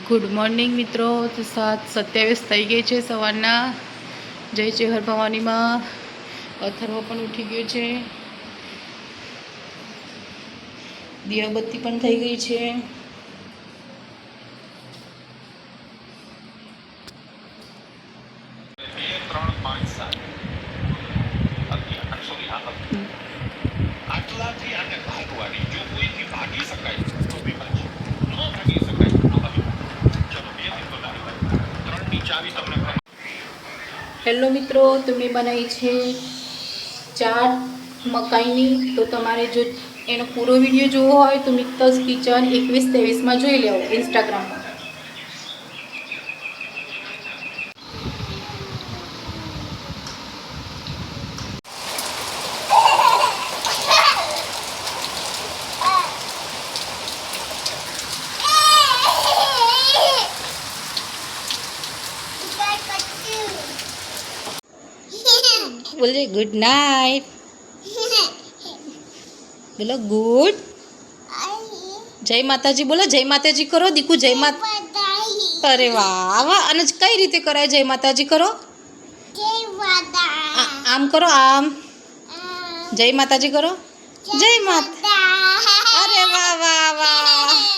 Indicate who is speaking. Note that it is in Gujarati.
Speaker 1: ગુડ મોર્નિંગ મિત્રો. તો 7:27 થઈ ગઈ છે સવારના. જય ચેહર ભવાનીમાં અથર્વ પણ ઉઠી ગયો છે. દિયાબત્તી પણ થઈ ગઈ છે. હેલો મિત્રો, તો મેં બનાવી છે ચાટ મકાઈની. તો તમારે જો એનો પૂરો વિડીયો જોવો હોય તો મિત્તલ્સ કિચન 21-23માં જોઈ લેવો ઇન્સ્ટાગ્રામમાં. બોલે ગુડ નાઇટ. બોલો ગુડ. જય માતાજી બોલો. જય માતાજી કરો દીકુ. જય માતા. અરે વાહ વાહ. અને કઈ રીતે કરાય જય માતાજી કરો? આમ કરો, આમ. જય માતાજી કરો. જય માતા. અરે વાહ વાહ વાહ.